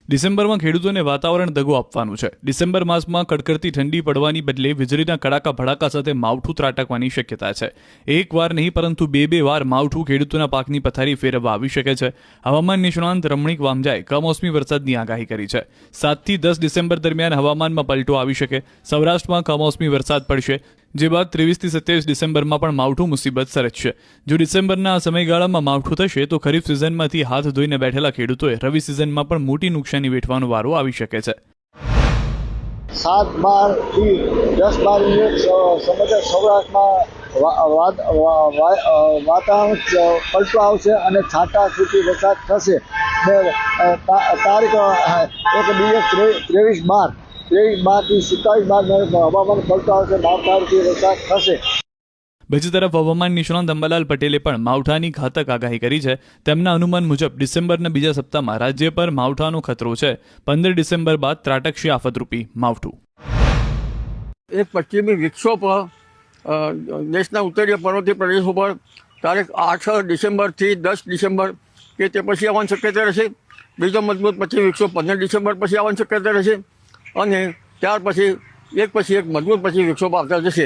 ડિસેમ્બરમાં ખેડૂતોને વાતાવરણ દગો આપવાનું છે। ડિસેમ્બર માસમાં કડકડતી ઠંડી પડવાની બદલે વીજળીના કડાકા ભડાકા સાથે માવઠું ત્રાટકવાની શક્યતા છે। એકવાર નહીં પરંતુ બે વાર માવઠું ખેડૂતોના પાકની પથારી ફેરવવા આવી શકે છે। હવામાન નિષ્ણાંત રમણીક વામજાએ કમોસમી વરસાદની આગાહી કરી છે। 7 થી 10 ડિસેમ્બર દરમિયાન હવામાનમાં પલટો આવી શકે। સૌરાષ્ટ્રમાં કમોસમી વરસાદ પડશે, જે બાદ 23 થી 27 ડિસેમ્બરમાં પણ માવઠું મુસીબત સર્જશે। જો ડિસેમ્બરના આ સમયગાળામાં માવઠું થશે તો ખરીફ સિઝનમાંથી હાથ ધોઈને બેઠેલા ખેડૂતોએ રવિ સિઝનમાં પણ મોટી નુકસાની વેઠવાનો વારો આવી શકે છે। 7-12 થી 10-12 મિનિટ સમગ્ર સૌરાષ્ટ્રમાં વાતાવરણ પલટો આવશે અને છાંટા છૂટી વરસાદ થશે। તારીખ 23/12 થી 27/12 હવામાન પલટો આવશે, માવઠાથી વરસાદ થશે। બીજી તરફ હવામાન નિષ્ણાંત અંબાલાલ પટેલે પણ માવઠાની ઘાતક આગાહી કરી છે। તેમના અનુમાન મુજબ ડિસેમ્બરના બીજા સપ્તાહમાં રાજ્ય પર માવઠાનો ખતરો છે। 15 ડિસેમ્બર બાદ ત્રાટકશે આફતરૂપી માવઠું। એક પશ્ચિમી વિક્ષોભ દેશના ઉત્તરીય પર્વતીય પ્રદેશો પર તારીખ 8 ડિસેમ્બરથી 10 ડિસેમ્બર કે તે પછી આવવાની શક્યતા રહેશે। બીજો મજબૂત પશ્ચિમી વિક્ષોભ 15 ડિસેમ્બર પછી આવવાની શક્યતા રહેશે અને ત્યાર પછી એક મજબૂત પશ્ચિમી વિક્ષોભ આવતા જશે।